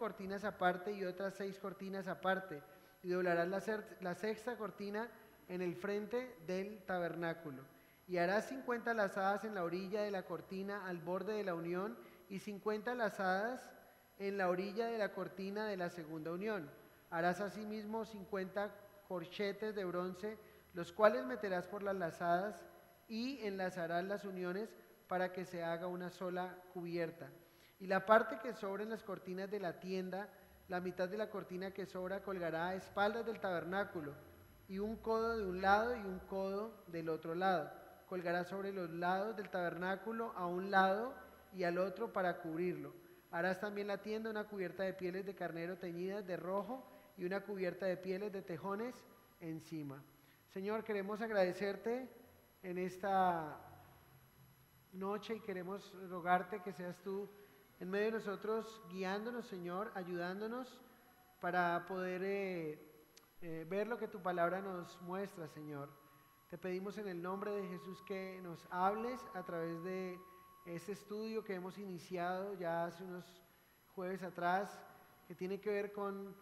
cortinas aparte y otras 6 cortinas aparte, y doblarás la sexta cortina en el frente del tabernáculo. Y harás 50 lazadas en la orilla de la cortina al borde de la unión, y 50 lazadas en la orilla de la cortina de la segunda unión. Harás asimismo 50 corchetes de bronce, los cuales meterás por las lazadas, y enlazarás las uniones para que se haga una sola cubierta. Y la parte que sobra en las cortinas de la tienda, la mitad de la cortina que sobra colgará a espaldas del tabernáculo, y un codo de un lado y un codo del otro lado. Colgará sobre los lados del tabernáculo a un lado y al otro para cubrirlo. Harás también la tienda una cubierta de pieles de carnero teñidas de rojo y una cubierta de pieles de tejones encima. Señor, queremos agradecerte en esta noche y queremos rogarte que seas tú en medio de nosotros, guiándonos, Señor, ayudándonos para poder ver lo que tu palabra nos muestra, Señor. Te pedimos en el nombre de Jesús que nos hables a través de este estudio que hemos iniciado ya hace unos jueves atrás, que tiene que ver con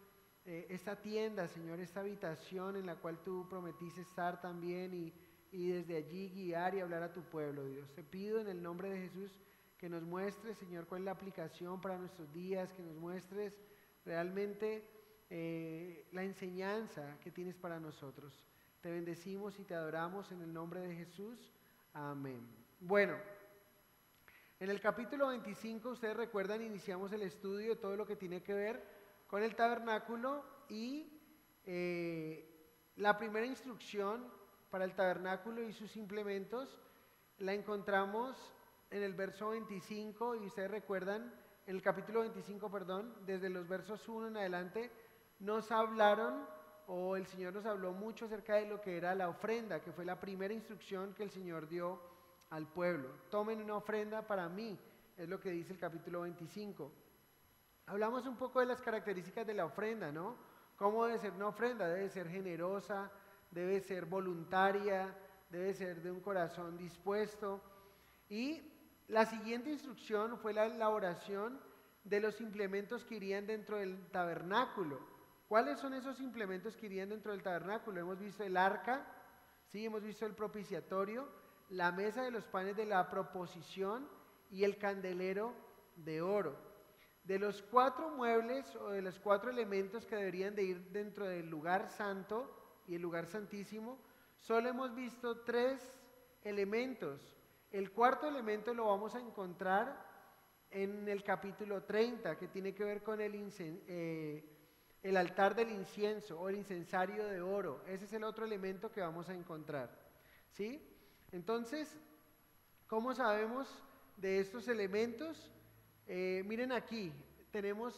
esta tienda, Señor, esta habitación en la cual tú prometiste estar también y desde allí guiar y hablar a tu pueblo, Dios. Te pido en el nombre de Jesús que nos muestres, Señor, cuál es la aplicación para nuestros días, que nos muestres realmente la enseñanza que tienes para nosotros. Te bendecimos y te adoramos en el nombre de Jesús. Amén. Bueno, en el capítulo 25, ustedes recuerdan, iniciamos el estudio de todo lo que tiene que ver con el tabernáculo y la primera instrucción para el tabernáculo y sus implementos la encontramos en el verso 25, y ustedes recuerdan, en el capítulo 25, perdón, desde los versos 1 en adelante, nos hablaron, o el Señor nos habló mucho acerca de lo que era la ofrenda, que fue la primera instrucción que el Señor dio al pueblo. Tomen una ofrenda para mí, es lo que dice el capítulo 25. Hablamos un poco de las características de la ofrenda, ¿no? ¿Cómo debe ser una ofrenda? Debe ser generosa, debe ser voluntaria, debe ser de un corazón dispuesto. Y la siguiente instrucción fue la elaboración de los implementos que irían dentro del tabernáculo. ¿Cuáles son esos implementos que irían dentro del tabernáculo? Hemos visto el arca, ¿sí? Hemos visto el propiciatorio, la mesa de los panes de la proposición y el candelero de oro. De los 4 muebles o de los 4 elementos que deberían de ir dentro del lugar santo y el lugar santísimo, solo hemos visto 3 elementos. El cuarto elemento lo vamos a encontrar en el capítulo 30, que tiene que ver con el altar del incienso o el incensario de oro. Ese es el otro elemento que vamos a encontrar, ¿sí? Entonces, ¿cómo sabemos de estos elementos? Miren aquí, tenemos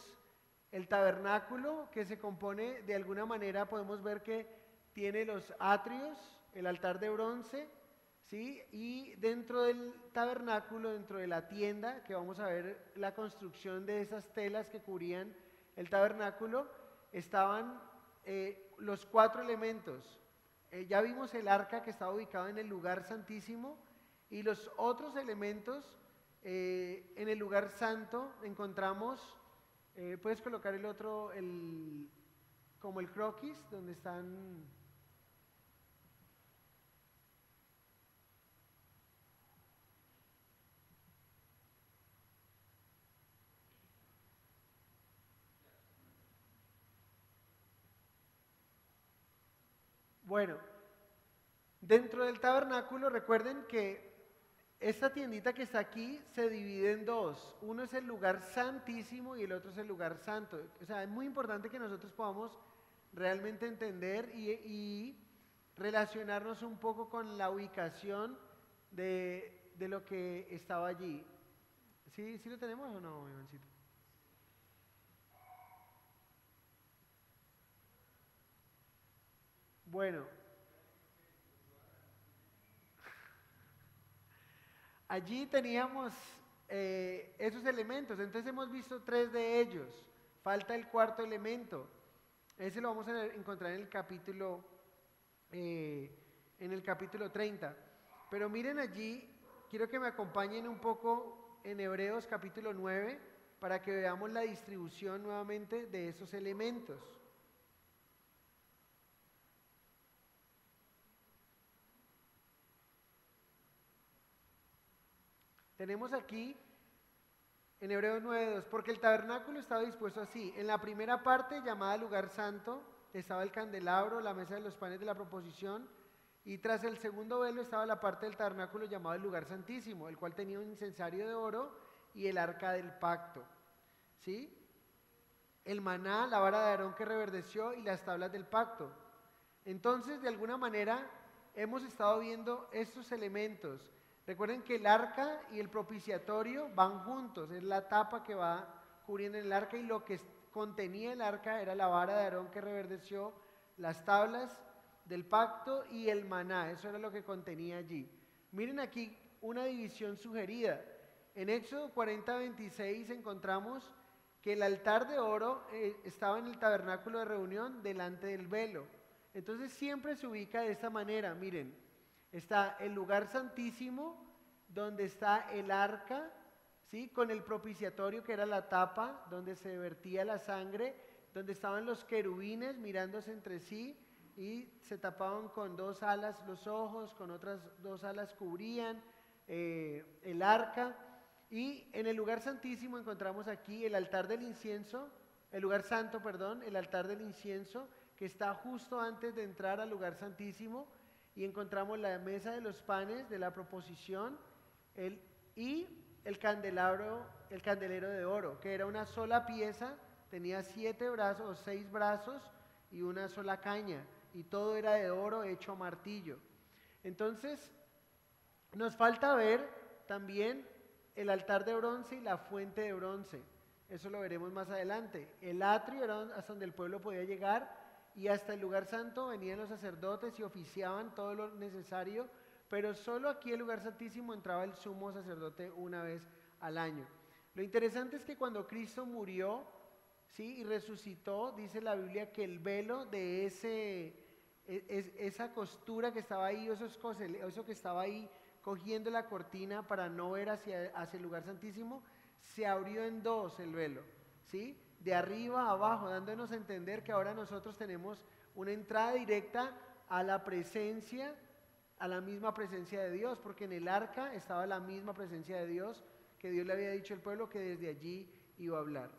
el tabernáculo que se compone, de alguna manera podemos ver que tiene los atrios, el altar de bronce, ¿sí? Y dentro del tabernáculo, dentro de la tienda, que vamos a ver la construcción de esas telas que cubrían el tabernáculo, estaban los 4 elementos. Ya vimos el arca que estaba ubicado en el lugar santísimo, y los otros elementos en el lugar santo encontramos, puedes colocar el otro, como el croquis, donde están... Bueno, dentro del tabernáculo recuerden que esta tiendita que está aquí se divide en 2. Uno es el lugar santísimo y el otro es el lugar santo. O sea, es muy importante que nosotros podamos realmente entender y relacionarnos un poco con la ubicación de lo que estaba allí. ¿Sí, sí lo tenemos o no, Ivancito? Bueno, allí teníamos esos elementos, entonces hemos visto 3 de ellos, falta el cuarto elemento, ese lo vamos a encontrar en el capítulo 30, pero miren allí, quiero que me acompañen un poco en Hebreos capítulo 9, para que veamos la distribución nuevamente de esos elementos. Tenemos aquí en Hebreos 9:2, porque el tabernáculo estaba dispuesto así. En la primera parte, llamada lugar santo, estaba el candelabro, la mesa de los panes de la proposición, y tras el segundo velo estaba la parte del tabernáculo llamado el lugar santísimo, el cual tenía un incensario de oro y el arca del pacto. ¿Sí? El maná, la vara de Aarón que reverdeció y las tablas del pacto. Entonces, de alguna manera, hemos estado viendo estos elementos. Recuerden que el arca y el propiciatorio van juntos, es la tapa que va cubriendo el arca, y lo que contenía el arca era la vara de Aarón que reverdeció, las tablas del pacto y el maná, eso era lo que contenía allí. Miren aquí una división sugerida. En Éxodo 40:26 encontramos que el altar de oro estaba en el tabernáculo de reunión delante del velo. Entonces siempre se ubica de esta manera, miren, está el lugar santísimo, donde está el arca, ¿sí? Con el propiciatorio que era la tapa, donde se vertía la sangre, donde estaban los querubines mirándose entre sí, y se tapaban con 2 alas los ojos, con otras 2 alas cubrían el arca. Y en el lugar santísimo encontramos aquí el altar del incienso, el lugar santo, perdón, el altar del incienso, que está justo antes de entrar al lugar santísimo, y encontramos la mesa de los panes de la proposición y el candelabro, el candelero de oro, que era una sola pieza, tenía 7 brazos o 6 brazos y una sola caña, y todo era de oro hecho a martillo. Entonces, nos falta ver también el altar de bronce y la fuente de bronce. Eso lo veremos más adelante. El atrio era hasta donde el pueblo podía llegar, y hasta el lugar santo venían los sacerdotes y oficiaban todo lo necesario, pero solo aquí el lugar santísimo entraba el sumo sacerdote una vez al año. Lo interesante es que cuando Cristo murió, ¿sí?, y resucitó, dice la Biblia que el velo de esa costura que estaba ahí, eso que estaba ahí cogiendo la cortina para no ver hacia el lugar santísimo, se abrió en 2 el velo, ¿sí?, de arriba a abajo, dándonos a entender que ahora nosotros tenemos una entrada directa a la presencia, a la misma presencia de Dios, porque en el arca estaba la misma presencia de Dios, que Dios le había dicho al pueblo que desde allí iba a hablar.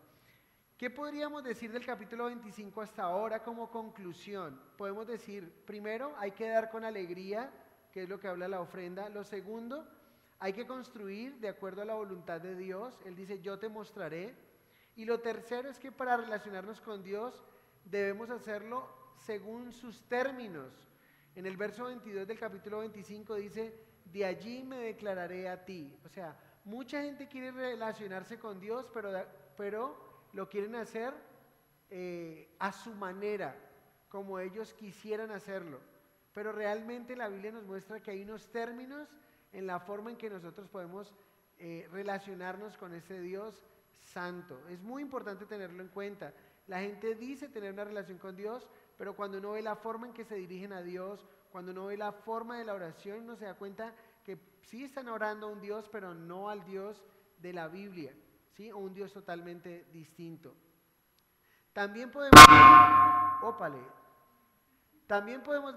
¿Qué podríamos decir del capítulo 25 hasta ahora como conclusión? Podemos decir, primero, hay que dar con alegría, que es lo que habla la ofrenda. Lo segundo, hay que construir de acuerdo a la voluntad de Dios. Él dice, yo te mostraré. Y lo tercero es que para relacionarnos con Dios debemos hacerlo según sus términos. En el verso 22 del capítulo 25 dice, de allí me declararé a ti. O sea, mucha gente quiere relacionarse con Dios, pero lo quieren hacer a su manera, como ellos quisieran hacerlo. Pero realmente la Biblia nos muestra que hay unos términos en la forma en que nosotros podemos relacionarnos con ese Dios santo. Es muy importante tenerlo en cuenta. La gente dice tener una relación con Dios, pero cuando uno ve la forma en que se dirigen a Dios, cuando uno ve la forma de la oración, uno se da cuenta que sí están orando a un Dios, pero no al Dios de la Biblia, ¿sí? O un Dios totalmente distinto. También podemos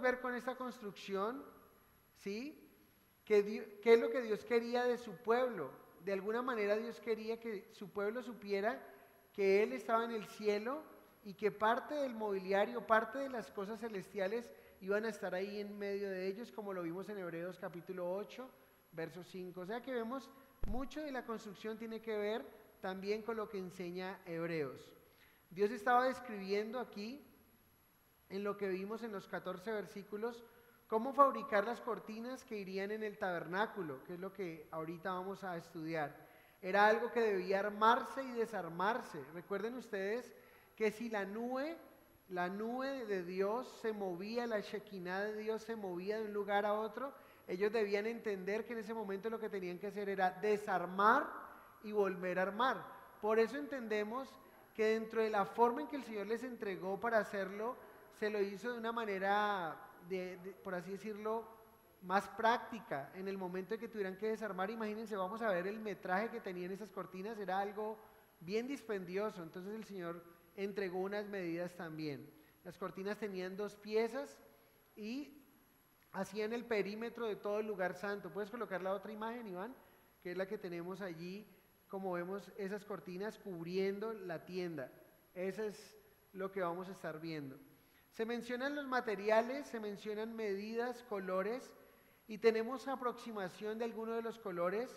ver con esta construcción, ¿sí?, qué es lo que Dios quería de su pueblo. De alguna manera Dios quería que su pueblo supiera que Él estaba en el cielo y que parte del mobiliario, parte de las cosas celestiales iban a estar ahí en medio de ellos, como lo vimos en Hebreos capítulo 8, verso 5. O sea que vemos mucho de la construcción tiene que ver también con lo que enseña Hebreos. Dios estaba describiendo aquí, en lo que vimos en los 14 versículos, cómo fabricar las cortinas que irían en el tabernáculo, que es lo que ahorita vamos a estudiar. Era algo que debía armarse y desarmarse. Recuerden ustedes que si la nube de Dios se movía, la Shekinah de Dios se movía de un lugar a otro, ellos debían entender que en ese momento lo que tenían que hacer era desarmar y volver a armar. Por eso entendemos que dentro de la forma en que el Señor les entregó para hacerlo, se lo hizo de una manera, por así decirlo, más práctica. En el momento en que tuvieran que desarmar, imagínense, vamos a ver el metraje que tenían esas cortinas, era algo bien dispendioso. Entonces el Señor entregó unas medidas también. Las cortinas tenían 2 piezas y hacían el perímetro de todo el lugar santo. ¿Puedes colocar la otra imagen, Iván? Que es la que tenemos allí, como vemos esas cortinas cubriendo la tienda. Eso es lo que vamos a estar viendo. Se mencionan los materiales, se mencionan medidas, colores, y tenemos aproximación de algunos de los colores,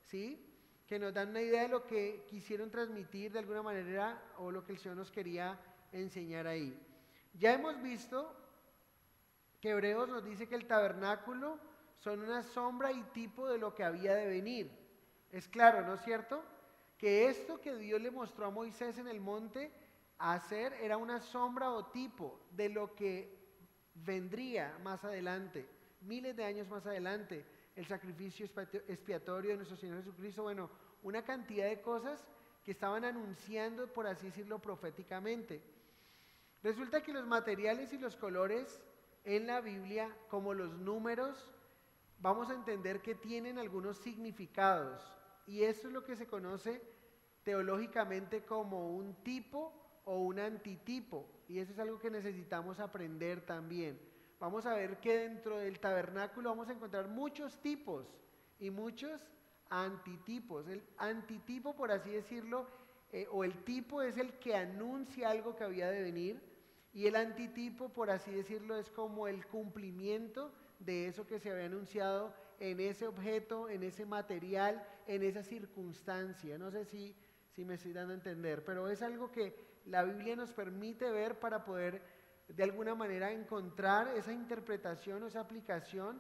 ¿sí?, que nos dan una idea de lo que quisieron transmitir de alguna manera o lo que el Señor nos quería enseñar ahí. Ya hemos visto que Hebreos nos dice que el tabernáculo son una sombra y tipo de lo que había de venir. Es claro, ¿no es cierto?, que esto que Dios le mostró a Moisés en el monte a hacer era una sombra o tipo de lo que vendría más adelante, miles de años más adelante, el sacrificio expiatorio de nuestro Señor Jesucristo. Bueno, una cantidad de cosas que estaban anunciando, por así decirlo, proféticamente. Resulta que los materiales y los colores en la Biblia, como los números, vamos a entender que tienen algunos significados, y eso es lo que se conoce teológicamente como un tipo o un antitipo, y eso es algo que necesitamos aprender también. Vamos a ver que dentro del tabernáculo vamos a encontrar muchos tipos y muchos antitipos. El antitipo, por así decirlo, o el tipo es el que anuncia algo que había de venir, y el antitipo, por así decirlo, es como el cumplimiento de eso que se había anunciado en ese objeto, en ese material, en esa circunstancia. No sé si me estoy dando a entender, pero es algo que la Biblia nos permite ver para poder de alguna manera encontrar esa interpretación o esa aplicación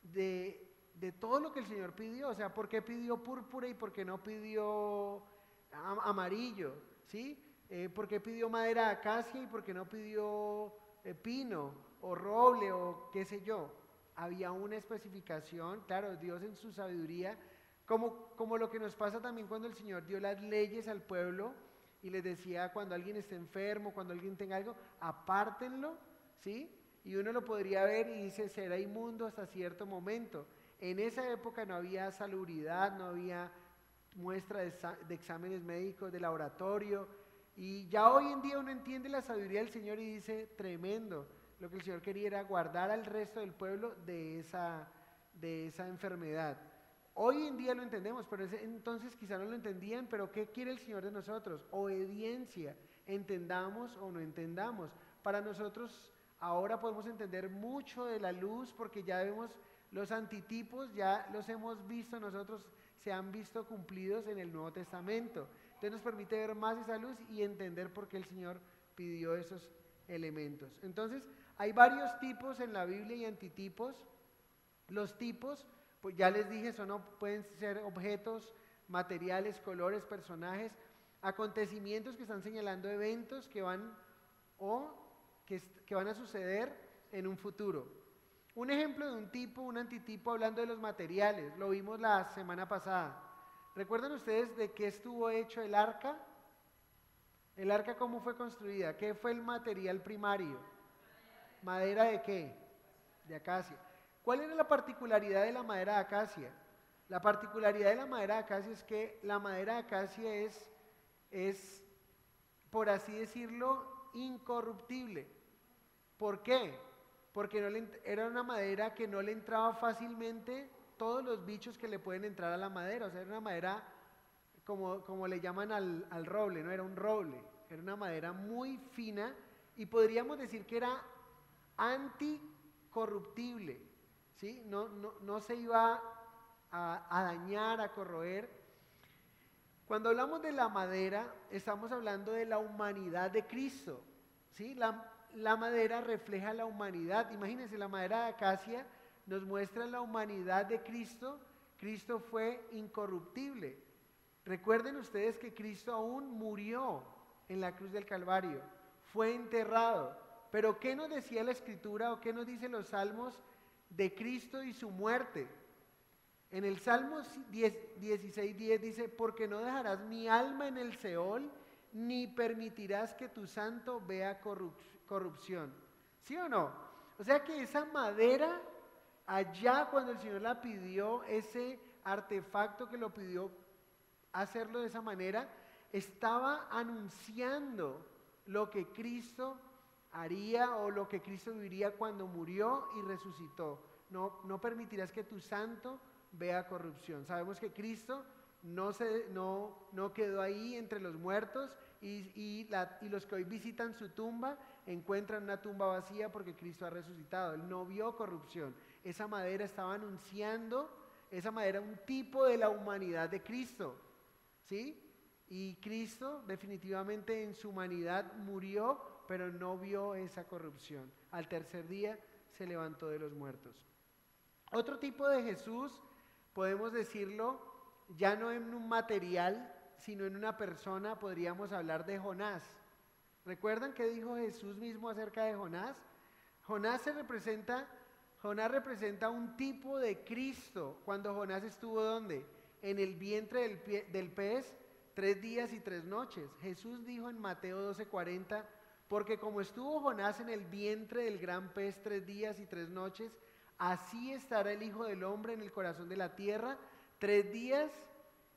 de todo lo que el Señor pidió. O sea, ¿por qué pidió púrpura y por qué no pidió amarillo? ¿Sí? ¿Por qué pidió madera de acacia y por qué no pidió pino o roble o qué sé yo? Había una especificación, claro, Dios en su sabiduría, como lo que nos pasa también cuando el Señor dio las leyes al pueblo y les decía: cuando alguien esté enfermo, cuando alguien tenga algo, apártenlo, ¿sí? Y uno lo podría ver y dice: será inmundo hasta cierto momento. En esa época no había salubridad, no había muestra de exámenes médicos, de laboratorio, y ya hoy en día uno entiende la sabiduría del Señor y dice: tremendo, lo que el Señor quería era guardar al resto del pueblo de esa enfermedad. Hoy en día lo entendemos, pero entonces quizá no lo entendían. Pero ¿qué quiere el Señor de nosotros? Obediencia, entendamos o no entendamos. Para nosotros ahora podemos entender mucho de la luz porque ya vemos los antitipos, ya los hemos visto nosotros, se han visto cumplidos en el Nuevo Testamento. Entonces nos permite ver más esa luz y entender por qué el Señor pidió esos elementos. Entonces hay varios tipos en la Biblia y antitipos. Los tipos, pues ya les dije, pueden ser objetos, materiales, colores, personajes, acontecimientos que están señalando eventos que van a suceder en un futuro. Un ejemplo de un tipo, un antitipo, hablando de los materiales, lo vimos la semana pasada. ¿Recuerdan ustedes de qué estuvo hecho el arca? ¿El arca cómo fue construida? ¿Qué fue el material primario? ¿Madera de qué? De acacia. ¿Cuál era la particularidad de la madera de acacia? La particularidad de la madera de acacia es que la madera de acacia es, por así decirlo, incorruptible. ¿Por qué? Porque era una madera que no le entraba fácilmente todos los bichos que le pueden entrar a la madera. O sea, era una madera como le llaman al roble, no era un roble, era una madera muy fina y podríamos decir que era anticorruptible, ¿sí? No se iba a dañar, a corroer. Cuando hablamos de la madera, estamos hablando de la humanidad de Cristo, ¿sí? La madera refleja la humanidad. Imagínense, la madera de acacia nos muestra la humanidad de Cristo. Cristo fue incorruptible. Recuerden ustedes que Cristo aún murió en la cruz del Calvario, fue enterrado. Pero ¿qué nos decía la Escritura o qué nos dicen los salmos de Cristo y su muerte? En el Salmo 16:10 dice: porque no dejarás mi alma en el Seol, ni permitirás que tu santo vea corrupción. ¿Sí o no? O sea que esa madera, allá cuando el Señor la pidió, ese artefacto que lo pidió hacerlo de esa manera, estaba anunciando lo que Cristo haría o lo que Cristo viviría cuando murió y resucitó. No permitirás que tu santo vea corrupción. Sabemos que Cristo no quedó ahí entre los muertos y los que hoy visitan su tumba encuentran una tumba vacía porque Cristo ha resucitado. Él no vio corrupción. Esa madera estaba anunciando, esa madera un tipo de la humanidad de Cristo, ¿sí? Y Cristo definitivamente en su humanidad murió, pero no vio esa corrupción. Al tercer día se levantó de los muertos. Otro tipo de Jesús, podemos decirlo, ya no en un material, sino en una persona, podríamos hablar de Jonás. ¿Recuerdan qué dijo Jesús mismo acerca de Jonás? Jonás representa un tipo de Cristo. Cuando Jonás estuvo ¿dónde? En el vientre del pez, 3 días y 3 noches. Jesús dijo en Mateo 12:40, porque como estuvo Jonás en el vientre del gran pez 3 días y 3 noches, así estará el Hijo del Hombre en el corazón de la tierra 3 días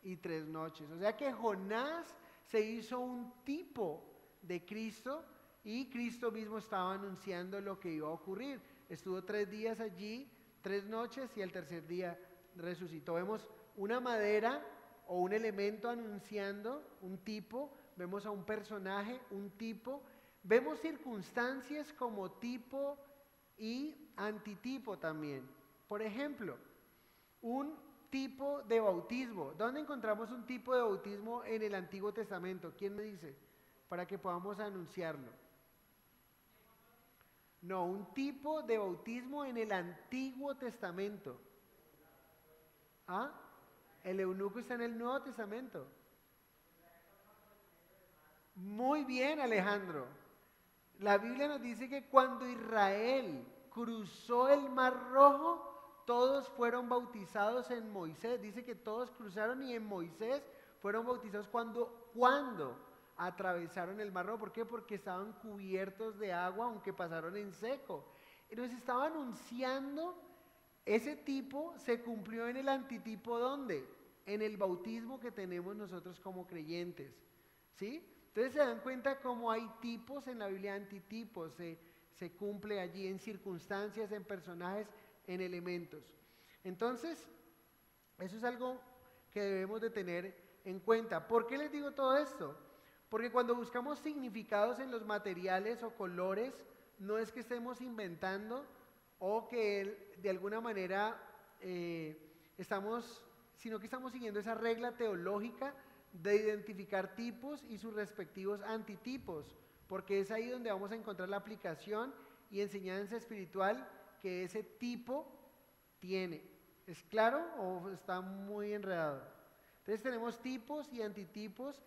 y 3 noches. O sea que Jonás se hizo un tipo de Cristo y Cristo mismo estaba anunciando lo que iba a ocurrir. Estuvo 3 días allí, 3 noches y al tercer día resucitó. Vemos una madera o un elemento anunciando un tipo, vemos a un personaje, un tipo, vemos circunstancias como tipo y antitipo también. Por ejemplo, un tipo de bautismo. ¿Dónde encontramos un tipo de bautismo en el Antiguo Testamento? ¿Quién me dice? Para que podamos anunciarlo. No, un tipo de bautismo en el Antiguo Testamento. ¿Ah? El eunuco está en el Nuevo Testamento. Muy bien, Alejandro. La Biblia nos dice que cuando Israel cruzó el Mar Rojo, todos fueron bautizados en Moisés. Dice que todos cruzaron y en Moisés fueron bautizados cuando atravesaron el Mar Rojo. ¿Por qué? Porque estaban cubiertos de agua, aunque pasaron en seco. Entonces estaba anunciando, ese tipo se cumplió en el antitipo, ¿dónde? En el bautismo que tenemos nosotros como creyentes, ¿sí? Entonces se dan cuenta cómo hay tipos en la Biblia, antitipos, se cumple allí en circunstancias, en personajes, en elementos. Entonces, eso es algo que debemos de tener en cuenta. ¿Por qué les digo todo esto? Porque cuando buscamos significados en los materiales o colores, no es que estemos inventando o que de alguna manera sino que estamos siguiendo esa regla teológica de identificar tipos y sus respectivos antitipos, porque es ahí donde vamos a encontrar la aplicación y enseñanza espiritual que ese tipo tiene. ¿Es claro o está muy enredado? Entonces tenemos tipos y antitipos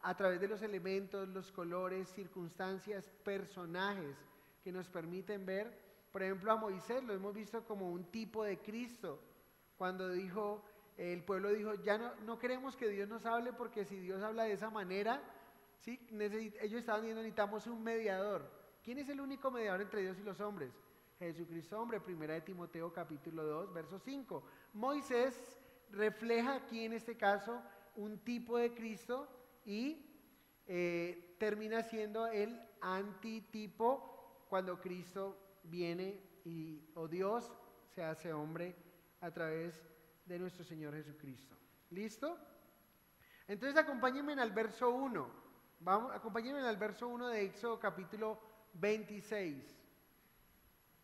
a través de los elementos, los colores, circunstancias, personajes que nos permiten ver. Por ejemplo, a Moisés lo hemos visto como un tipo de Cristo, cuando el pueblo dijo, ya no queremos que Dios nos hable porque si Dios habla de esa manera, ¿sí? Ellos estaban diciendo, necesitamos un mediador. ¿Quién es el único mediador entre Dios y los hombres? Jesucristo hombre, 1 de Timoteo capítulo 2, verso 5. Moisés refleja aquí en este caso un tipo de Cristo y termina siendo el antitipo cuando Cristo viene o Dios se hace hombre a través de nuestro Señor Jesucristo. ¿Listo? Entonces acompáñenme al verso 1. Acompáñenme al verso 1 de Éxodo capítulo 26.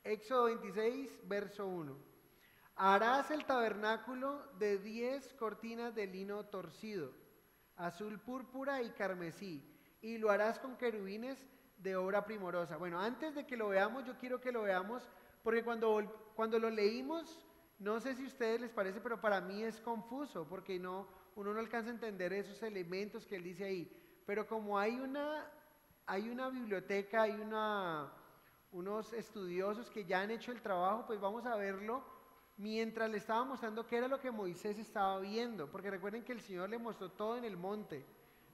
Éxodo 26, verso 1. Harás el tabernáculo de 10 cortinas de lino torcido, azul púrpura y carmesí, y lo harás con querubines de obra primorosa. Bueno, antes de que lo veamos, yo quiero que lo veamos, porque cuando lo leímos, no sé si a ustedes les parece, pero para mí es confuso, porque uno no alcanza a entender esos elementos que él dice ahí. Pero como hay una biblioteca, hay unos estudiosos que ya han hecho el trabajo, pues vamos a verlo mientras le estaba mostrando qué era lo que Moisés estaba viendo, porque recuerden que el Señor le mostró todo en el monte,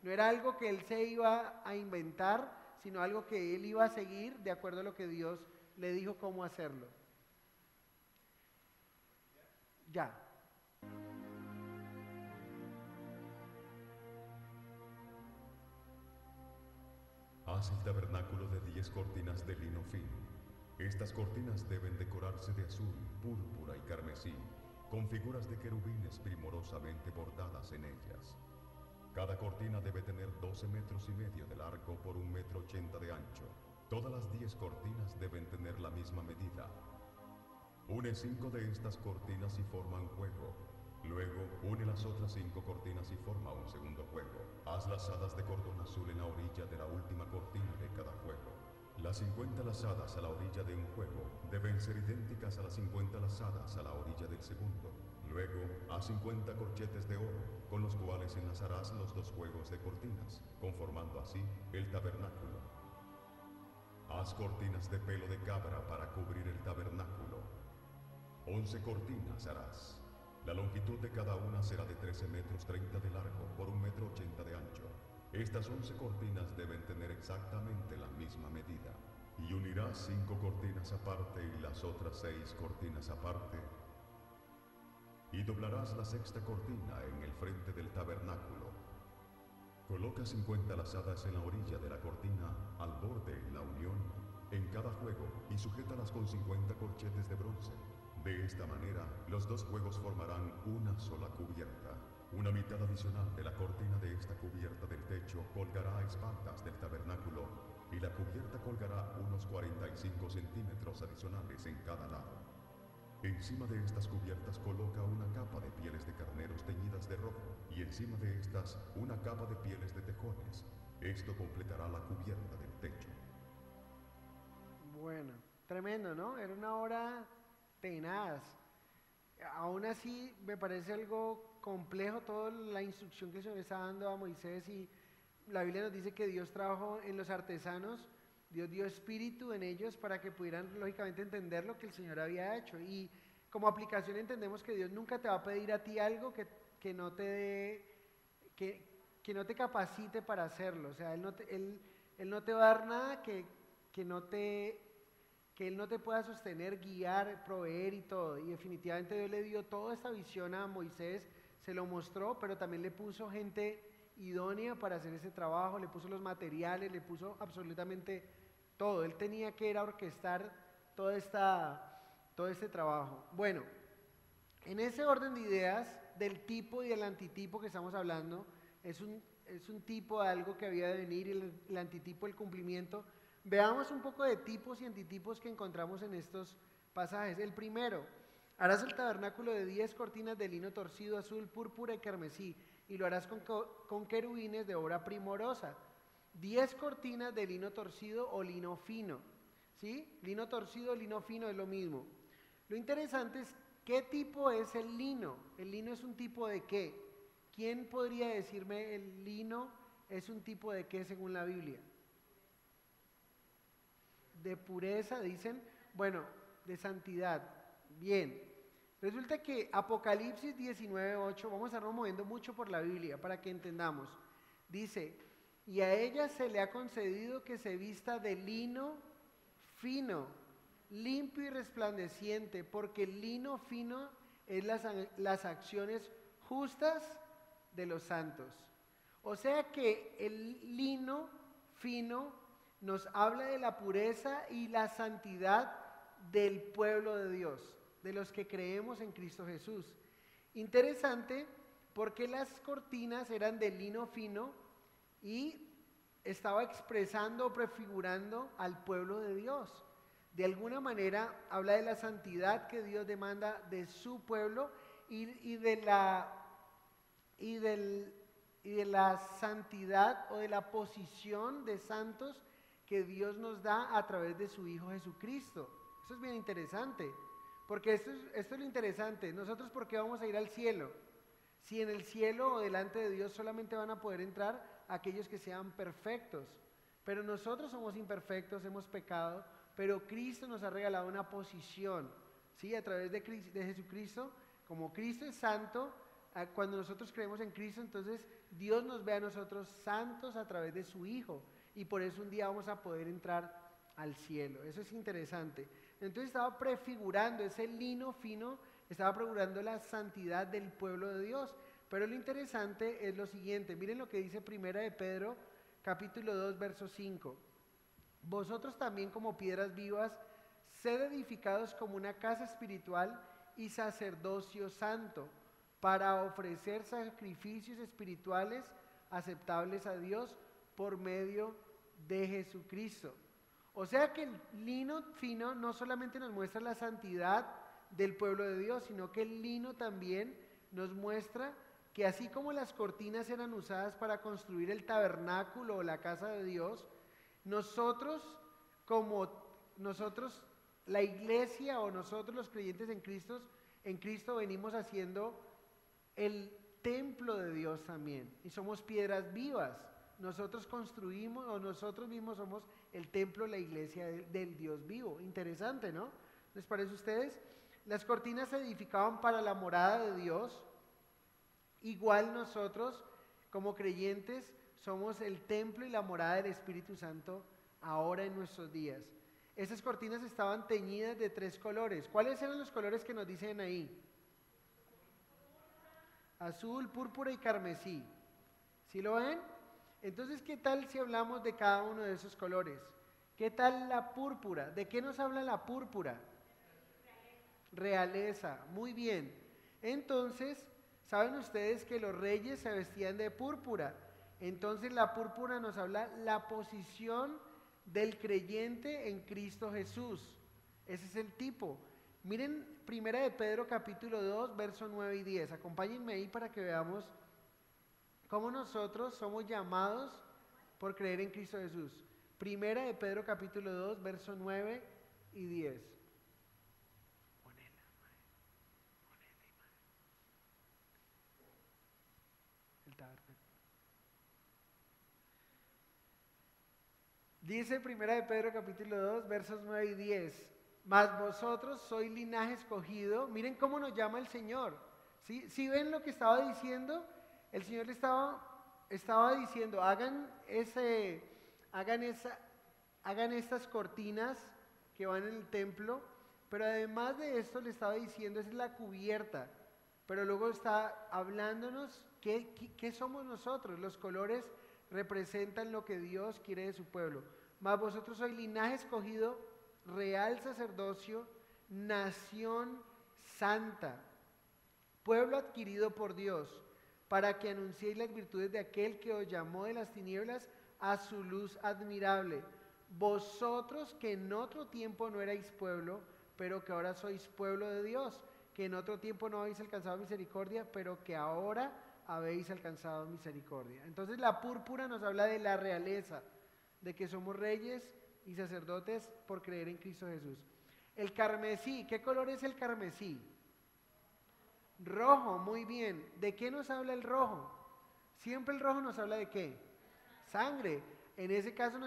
no era algo que él se iba a inventar, sino algo que él iba a seguir de acuerdo a lo que Dios le dijo cómo hacerlo. Ya. Haz el tabernáculo de 10 cortinas de lino fino. Estas cortinas deben decorarse de azul, púrpura y carmesí, con figuras de querubines primorosamente bordadas en ellas. Cada cortina debe tener 12 metros y medio de largo por 1,80 m de ancho. Todas las 10 cortinas deben tener la misma medida. Une 5 de estas cortinas y forma un juego. Luego, une las otras 5 cortinas y forma un segundo juego. Haz lazadas de cordón azul en la orilla de la última cortina de cada juego. Las 50 lazadas a la orilla de un juego deben ser idénticas a las 50 lazadas a la orilla del segundo. Luego, haz 50 corchetes de oro, con los cuales enlazarás los 2 juegos de cortinas, conformando así el tabernáculo. Haz cortinas de pelo de cabra para cubrir el tabernáculo. 11 cortinas harás. La longitud de cada una será de 13,30 metros de largo por 1,80 m de ancho. Estas 11 cortinas deben tener exactamente la misma medida. Y unirás 5 cortinas aparte y las otras 6 cortinas aparte. Y doblarás la sexta cortina en el frente del tabernáculo. Coloca 50 lazadas en la orilla de la cortina, al borde en la unión, en cada juego, y sujétalas con 50 corchetes de bronce. De esta manera, los 2 juegos formarán una sola cubierta. Una mitad adicional de la cortina de esta cubierta del techo colgará a espaldas del tabernáculo y la cubierta colgará unos 45 centímetros adicionales en cada lado. Encima de estas cubiertas coloca una capa de pieles de carneros teñidas de rojo y encima de estas una capa de pieles de tejones. Esto completará la cubierta del techo. Bueno, tremendo, ¿no? Era una obra tenaz. Aún así, me parece algo complejo toda la instrucción que el Señor está dando a Moisés, y la Biblia nos dice que Dios trabajó en los artesanos, Dios dio espíritu en ellos para que pudieran lógicamente entender lo que el Señor había hecho. Y como aplicación entendemos que Dios nunca te va a pedir a ti algo que no te dé, que no te capacite para hacerlo. O sea, Él no te va a dar nada que Él no te pueda sostener, guiar, proveer y todo. Y definitivamente Dios le dio toda esta visión a Moisés, se lo mostró, pero también le puso gente idónea para hacer ese trabajo, le puso los materiales, le puso absolutamente todo. Él tenía que ir a orquestar todo este trabajo. Bueno, en ese orden de ideas, del tipo y del antitipo que estamos hablando, es un tipo de algo que había de venir, y el antitipo, el cumplimiento. Veamos un poco de tipos y antitipos que encontramos en estos pasajes. El primero: harás el tabernáculo de 10 cortinas de lino torcido, azul, púrpura y carmesí, y lo harás con querubines de obra primorosa. 10 cortinas de lino torcido o lino fino, ¿sí? Lino torcido, lino fino es lo mismo. Lo interesante es qué tipo es el lino. ¿El lino es un tipo de qué? ¿Quién podría decirme el lino es un tipo de qué según la Biblia? De pureza, dicen. Bueno, de santidad. Bien. Resulta que Apocalipsis 19:8, vamos a estarnos moviendo mucho por la Biblia para que entendamos. Dice: y a ella se le ha concedido que se vista de lino fino, limpio y resplandeciente, porque el lino fino es las acciones justas de los santos. O sea que el lino fino nos habla de la pureza y la santidad del pueblo de Dios, de los que creemos en Cristo Jesús. Interesante, porque las cortinas eran de lino fino y estaba expresando o prefigurando al pueblo de Dios. De alguna manera habla de la santidad que Dios demanda de su pueblo y de la santidad o de la posición de santos que Dios nos da a través de su Hijo Jesucristo. Eso es bien interesante, porque esto es lo interesante. Nosotros, ¿por qué vamos a ir al cielo? Si en el cielo o delante de Dios solamente van a poder entrar aquellos que sean perfectos, pero nosotros somos imperfectos, hemos pecado, pero Cristo nos ha regalado una posición, ¿sí? A través de Jesucristo. Como Cristo es santo, cuando nosotros creemos en Cristo, entonces Dios nos ve a nosotros santos a través de su Hijo, y por eso un día vamos a poder entrar al cielo. Eso es interesante. Entonces estaba prefigurando ese lino fino, estaba prefigurando la santidad del pueblo de Dios. Pero lo interesante es lo siguiente: miren lo que dice Primera de Pedro, capítulo 2, verso 5. Vosotros también como piedras vivas, sed edificados como una casa espiritual y sacerdocio santo, para ofrecer sacrificios espirituales aceptables a Dios por medio de Jesucristo. O sea que el lino fino no solamente nos muestra la santidad del pueblo de Dios, sino que el lino también nos muestra que así como las cortinas eran usadas para construir el tabernáculo o la casa de Dios, nosotros la iglesia o nosotros los creyentes en Cristo venimos haciendo el templo de Dios también, y somos piedras vivas. Nosotros construimos, o nosotros mismos somos el templo, la iglesia del Dios vivo. Interesante, ¿no? ¿Les parece a ustedes? Las cortinas se edificaban para la morada de Dios. Igual nosotros, como creyentes, somos el templo y la morada del Espíritu Santo ahora en nuestros días. Esas cortinas estaban teñidas de 3 colores. ¿Cuáles eran los colores que nos dicen ahí? Azul, púrpura y carmesí. ¿Sí lo ven? Entonces, ¿qué tal si hablamos de cada uno de esos colores? ¿Qué tal la púrpura? ¿De qué nos habla la púrpura? Realeza. Muy bien. Entonces, ¿saben ustedes que los reyes se vestían de púrpura? Entonces, la púrpura nos habla la posición del creyente en Cristo Jesús. Ese es el tipo. Miren, Primera de Pedro capítulo 2, versos 9 y 10. Acompáñenme ahí para que veamos cómo nosotros somos llamados por creer en Cristo Jesús. Primera de Pedro capítulo 2, versos 9 y 10. Dice Primera de Pedro capítulo 2, versos 9 y 10. Mas vosotros sois linaje escogido. Miren cómo nos llama el Señor. ¿Sí ven lo que estaba diciendo? El Señor le estaba diciendo, hagan estas cortinas que van en el templo, pero además de esto le estaba diciendo, esa es la cubierta, pero luego está hablándonos qué somos nosotros. Los colores representan lo que Dios quiere de su pueblo. Mas vosotros sois linaje escogido, real sacerdocio, nación santa, pueblo adquirido por Dios, para que anunciéis las virtudes de aquel que os llamó de las tinieblas a su luz admirable. Vosotros que en otro tiempo no erais pueblo, pero que ahora sois pueblo de Dios, que en otro tiempo no habéis alcanzado misericordia, pero que ahora habéis alcanzado misericordia. Entonces la púrpura nos habla de la realeza, de que somos reyes y sacerdotes por creer en Cristo Jesús. El carmesí, ¿qué color es el carmesí? Rojo, muy bien. ¿De qué nos habla el rojo? Siempre el rojo nos habla de ¿qué? Sangre. En ese caso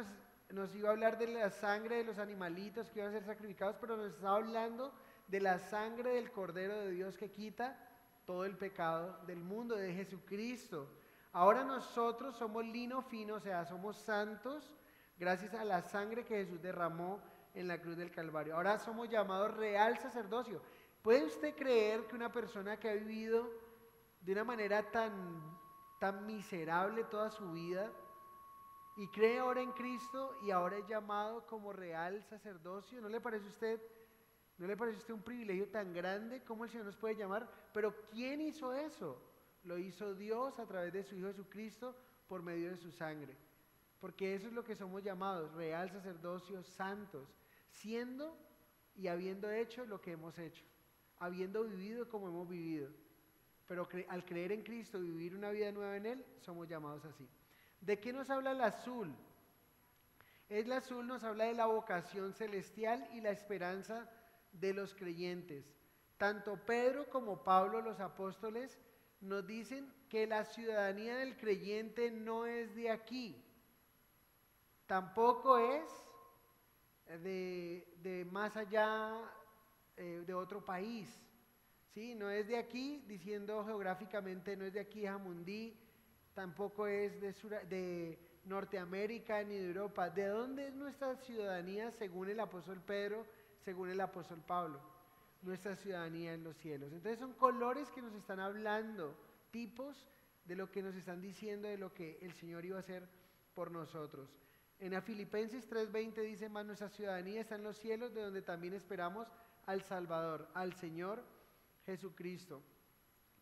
nos iba a hablar de la sangre de los animalitos que iban a ser sacrificados, pero nos está hablando de la sangre del Cordero de Dios que quita todo el pecado del mundo, de Jesucristo. Ahora nosotros somos lino fino, o sea, somos santos gracias a la sangre que Jesús derramó en la cruz del Calvario. Ahora somos llamados real sacerdocio. ¿Puede usted creer que una persona que ha vivido de una manera tan miserable toda su vida y cree ahora en Cristo y ahora es llamado como real sacerdocio? ¿No le parece a usted un privilegio tan grande como el Señor nos puede llamar? Pero ¿quién hizo eso? Lo hizo Dios a través de su Hijo Jesucristo por medio de su sangre. Porque eso es lo que somos llamados, real sacerdocio, santos, siendo y habiendo hecho lo que hemos hecho, habiendo vivido como hemos vivido. Pero al creer en Cristo y vivir una vida nueva en Él, somos llamados así. ¿De qué nos habla el azul? El azul nos habla de la vocación celestial y la esperanza de los creyentes. Tanto Pedro como Pablo, los apóstoles, nos dicen que la ciudadanía del creyente no es de aquí, tampoco es de más allá, de otro país, ¿sí? No es de aquí, diciendo geográficamente, no es de aquí Jamundí, tampoco es de Norteamérica ni de Europa. ¿De dónde es nuestra ciudadanía según el apóstol Pedro, según el apóstol Pablo? Nuestra ciudadanía en los cielos. Entonces son colores que nos están hablando, tipos de lo que nos están diciendo de lo que el Señor iba a hacer por nosotros. En a Filipenses 3:20 dice: mas nuestra ciudadanía está en los cielos, de donde también esperamos al Salvador, al Señor Jesucristo.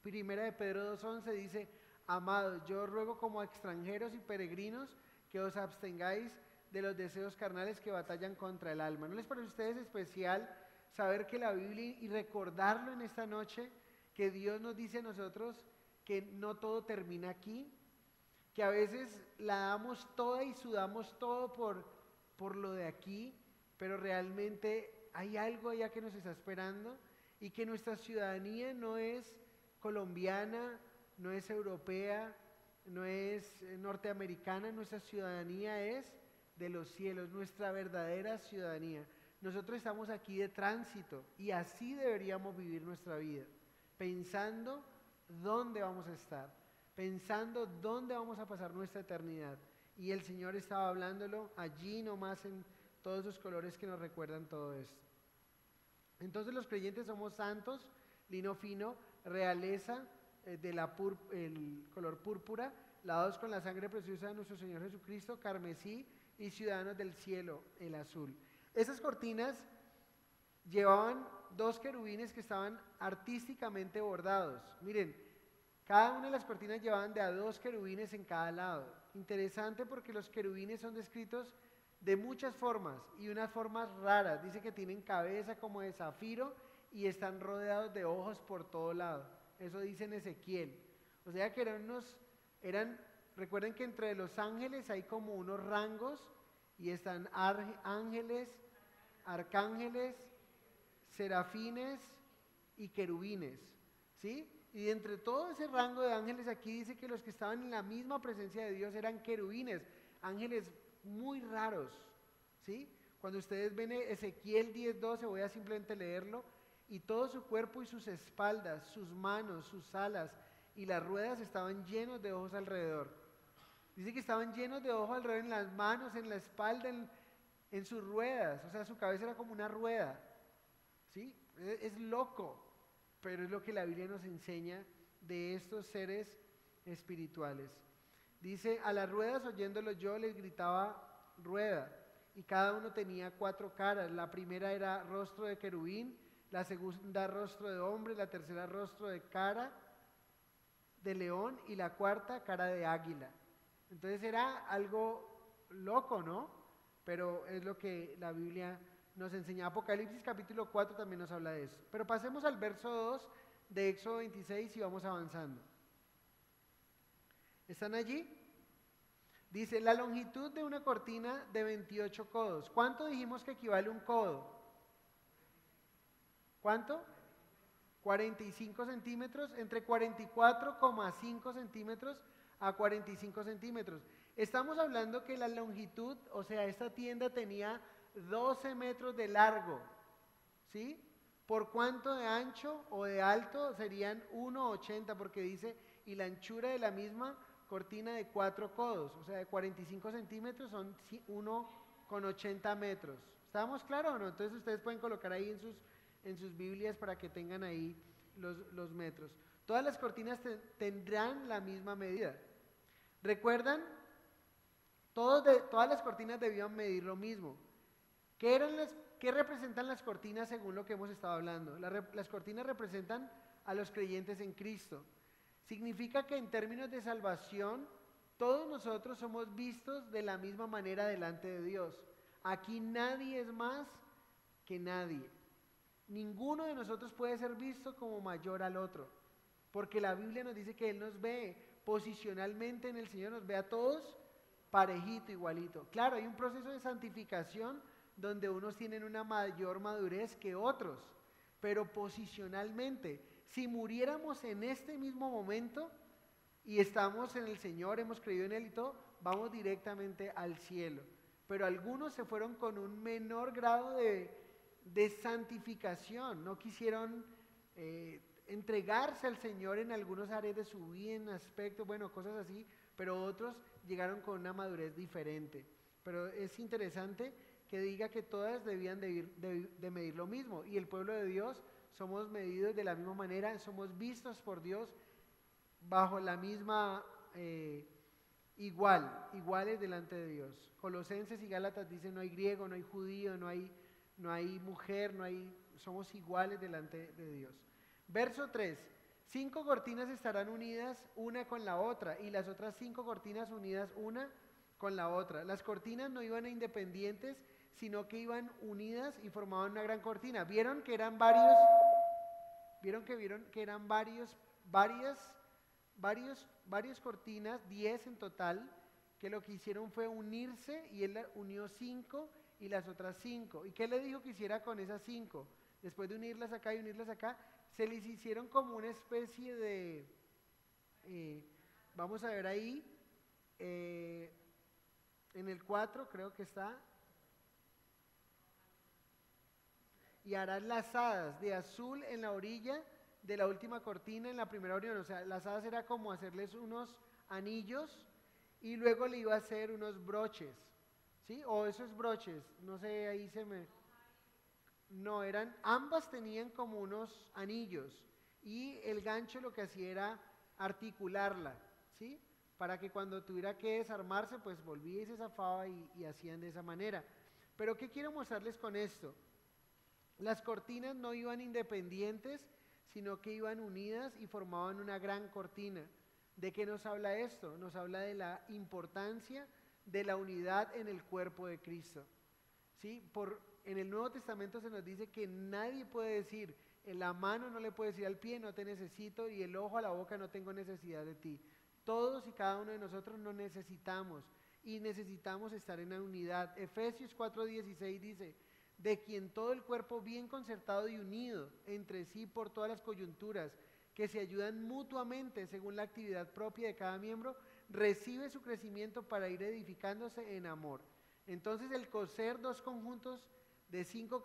Primera de Pedro 2:11 dice: amados, yo os ruego como a extranjeros y peregrinos que os abstengáis de los deseos carnales que batallan contra el alma. ¿No les parece a ustedes especial saber que la Biblia, y recordarlo en esta noche, que Dios nos dice a nosotros que no todo termina aquí, que a veces la damos toda y sudamos todo por lo de aquí, pero realmente hay algo allá que nos está esperando, y que nuestra ciudadanía no es colombiana, no es europea, no es norteamericana, nuestra ciudadanía es de los cielos, nuestra verdadera ciudadanía. Nosotros estamos aquí de tránsito y así deberíamos vivir nuestra vida, pensando dónde vamos a estar, pensando dónde vamos a pasar nuestra eternidad. Y el Señor estaba hablándolo allí nomás en todos esos colores que nos recuerdan todo esto. Entonces los creyentes somos santos, lino fino, realeza el color púrpura, lavados con la sangre preciosa de nuestro Señor Jesucristo, carmesí, y ciudadanos del cielo, el azul. Esas cortinas llevaban 2 querubines que estaban artísticamente bordados. Miren, cada una de las cortinas llevaban de a 2 querubines en cada lado. Interesante, porque los querubines son descritos de muchas formas y unas formas raras. Dice que tienen cabeza como de zafiro y están rodeados de ojos por todo lado. Eso dice en Ezequiel. O sea que recuerden que entre los ángeles hay como unos rangos, y están ángeles, arcángeles, serafines y querubines, ¿sí? Y de entre todo ese rango de ángeles, aquí dice que los que estaban en la misma presencia de Dios eran querubines, ángeles muy raros, ¿sí? Cuando ustedes ven Ezequiel 10:12, voy a simplemente leerlo: y todo su cuerpo y sus espaldas, sus manos, sus alas y las ruedas estaban llenos de ojos alrededor. Dice que estaban llenos de ojos alrededor, en las manos, en la espalda, en sus ruedas. O sea, su cabeza era como una rueda, ¿sí? Es loco, pero es lo que la Biblia nos enseña de estos seres espirituales. Dice: a las ruedas, oyéndolo yo, les gritaba rueda, y cada uno tenía 4 caras. La primera era rostro de querubín, la segunda rostro de hombre, la tercera rostro de cara de león, y la cuarta cara de águila. Entonces era algo loco, ¿no? Pero es lo que la Biblia nos enseña. Apocalipsis capítulo 4 también nos habla de eso. Pero pasemos al verso 2 de Éxodo 26 y vamos avanzando. ¿Están allí? Dice: la longitud de una cortina de 28 codos. ¿Cuánto dijimos que equivale un codo? ¿Cuánto? 45 centímetros, entre 44,5 centímetros a 45 centímetros. Estamos hablando que la longitud, o sea, esta tienda tenía 12 metros de largo, ¿sí? ¿Por cuánto de ancho o de alto? Serían 1,80, porque dice: y la anchura de la misma cortina de 4 codos, o sea, de 45 centímetros son 1,80 metros. ¿Estamos claros o no? Entonces ustedes pueden colocar ahí en sus Biblias para que tengan ahí los metros. Todas las cortinas tendrán la misma medida. ¿Recuerdan? Todas las cortinas debían medir lo mismo. ¿Qué representan las cortinas según lo que hemos estado hablando? Las cortinas representan a los creyentes en Cristo. Significa que en términos de salvación, todos nosotros somos vistos de la misma manera delante de Dios. Aquí nadie es más que nadie. Ninguno de nosotros puede ser visto como mayor al otro, porque la Biblia nos dice que Él nos ve posicionalmente en el Señor, nos ve a todos parejito, igualito. Claro, hay un proceso de santificación donde unos tienen una mayor madurez que otros, pero posicionalmente, si muriéramos en este mismo momento y estamos en el Señor, hemos creído en Él y todo, vamos directamente al cielo. Pero algunos se fueron con un menor grado de santificación, no quisieron entregarse al Señor en algunas áreas de su vida, en aspectos, bueno, cosas así, pero otros llegaron con una madurez diferente. Pero es interesante que diga que todas debían de medir lo mismo, y el pueblo de Dios somos medidos de la misma manera, somos vistos por Dios bajo la misma iguales delante de Dios. Colosenses y Gálatas dicen no hay griego, no hay judío, no hay mujer, somos iguales delante de Dios. Verso 3, 5 cortinas estarán unidas una con la otra y las otras 5 cortinas unidas una con la otra. Las cortinas no iban a independientes, sino que iban unidas y formaban una gran cortina. ¿Vieron que eran varias, varias cortinas, 10 en total, que lo que hicieron fue unirse y él unió 5 y las otras 5? ¿Y qué le dijo que hiciera con esas 5? Después de unirlas acá y unirlas acá, se les hicieron como una especie de, vamos a ver ahí, en el 4 creo que está, y harán lazadas de azul en la orilla de la última cortina en la primera unión. O sea, lazadas era como hacerles unos anillos y luego le iba a hacer unos broches, ¿sí? O esos broches, no sé, ahí se me... No, ambas tenían como unos anillos y el gancho lo que hacía era articularla, ¿sí? Para que cuando tuviera que desarmarse, pues volvía y se zafaba y hacían de esa manera. Pero ¿qué quiero mostrarles con esto? Las cortinas no iban independientes, sino que iban unidas y formaban una gran cortina. ¿De qué nos habla esto? Nos habla de la importancia de la unidad en el cuerpo de Cristo. ¿Sí? En el Nuevo Testamento se nos dice que nadie puede decir, en la mano no le puede decir al pie, no te necesito, y el ojo a la boca, no tengo necesidad de ti. Todos y cada uno de nosotros nos necesitamos, y necesitamos estar en la unidad. Efesios 4:16 dice, de quien todo el cuerpo bien concertado y unido entre sí por todas las coyunturas, que se ayudan mutuamente según la actividad propia de cada miembro, recibe su crecimiento para ir edificándose en amor. Entonces el coser 2 conjuntos de 5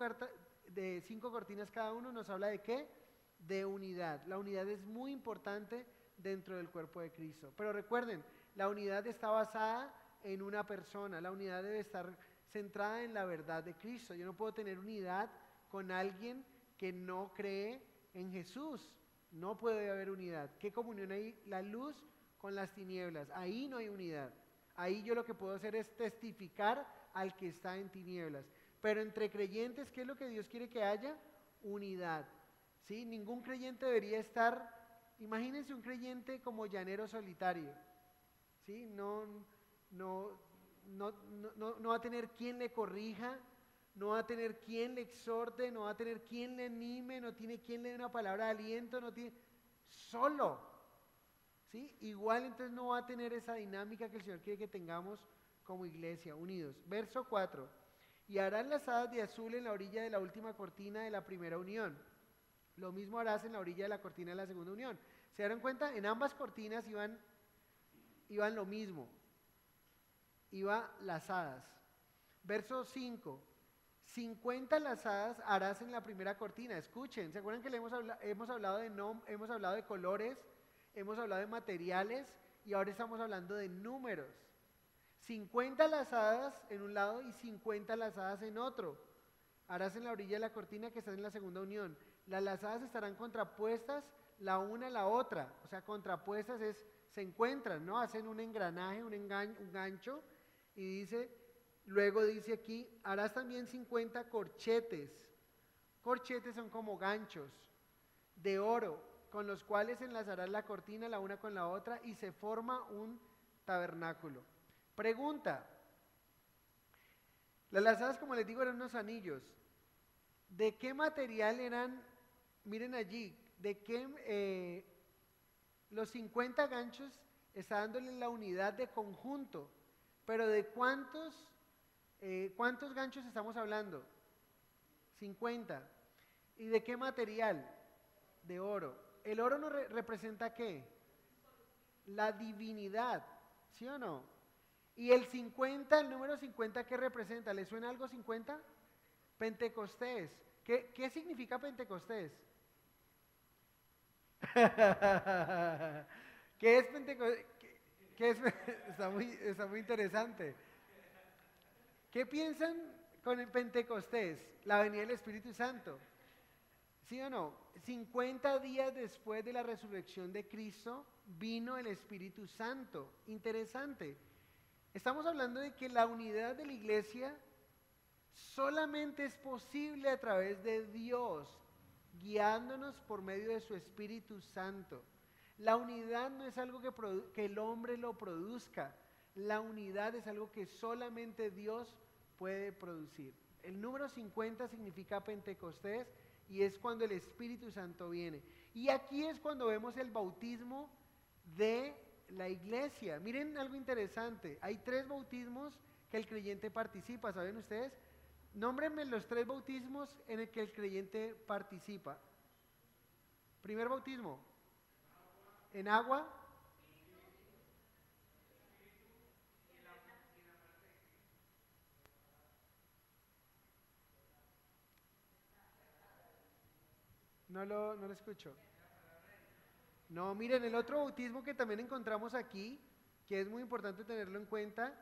cortinas cada uno nos habla de ¿qué? De unidad. La unidad es muy importante dentro del cuerpo de Cristo. Pero recuerden, la unidad está basada en una persona, la unidad debe estar centrada en la verdad de Cristo. Yo no puedo tener unidad con alguien que no cree en Jesús. No puede haber unidad. ¿Qué comunión hay? La luz con las tinieblas. Ahí no hay unidad. Ahí yo lo que puedo hacer es testificar al que está en tinieblas. Pero entre creyentes, ¿qué es lo que Dios quiere que haya? Unidad. ¿Sí? Ningún creyente debería estar, imagínense un creyente como llanero solitario. ¿Sí? No va a tener quien le corrija, no va a tener quien le exhorte, no va a tener quien le anime, no tiene quien le dé una palabra de aliento, no tiene, solo, ¿sí? Igual entonces no va a tener esa dinámica que el Señor quiere que tengamos como iglesia, unidos. Verso 4, y harán lazadas de azul en la orilla de la última cortina de la primera unión, lo mismo harás en la orilla de la cortina de la segunda unión. ¿Se dieron cuenta? En ambas cortinas iban lo mismo. Iba lazadas. Verso 5, 50 lazadas harás en la primera cortina. Escuchen, ¿se acuerdan que hemos hablado de colores, hemos hablado de materiales y ahora estamos hablando de números? 50 lazadas en un lado y 50 lazadas en otro. Harás en la orilla de la cortina que está en la segunda unión. Las lazadas estarán contrapuestas la una a la otra, o sea, contrapuestas se encuentran, ¿no? Hacen un engranaje, un gancho. Y luego dice aquí, harás también 50 corchetes. Corchetes son como ganchos de oro, con los cuales enlazarás la cortina la una con la otra y se forma un tabernáculo. Pregunta, las lazadas, como les digo, eran unos anillos. ¿De qué material eran? Miren allí, los 50 ganchos está dándole la unidad de conjunto. Pero ¿de cuántos ganchos estamos hablando? 50. ¿Y de qué material? De oro. ¿El oro nos representa qué? La divinidad, ¿sí o no? ¿Y el número 50, qué representa? ¿Le suena algo 50? Pentecostés. ¿Qué significa Pentecostés? ¿Qué es Pentecostés? Está muy interesante. ¿Qué piensan con el Pentecostés? La venida del Espíritu Santo. ¿Sí o no? 50 días después de la resurrección de Cristo vino el Espíritu Santo. Interesante. Estamos hablando de que la unidad de la iglesia solamente es posible a través de Dios, guiándonos por medio de su Espíritu Santo. La unidad no es algo que el hombre lo produzca. La unidad es algo que solamente Dios puede producir. El número 50 significa Pentecostés y es cuando el Espíritu Santo viene. Y aquí es cuando vemos el bautismo de la iglesia. Miren algo interesante. Hay 3 bautismos que el creyente participa, ¿saben ustedes? Nómbrenme los 3 bautismos en el que el creyente participa. Primer bautismo. En agua. No lo escucho. No, miren, el otro bautismo que también encontramos aquí, que es muy importante tenerlo en cuenta,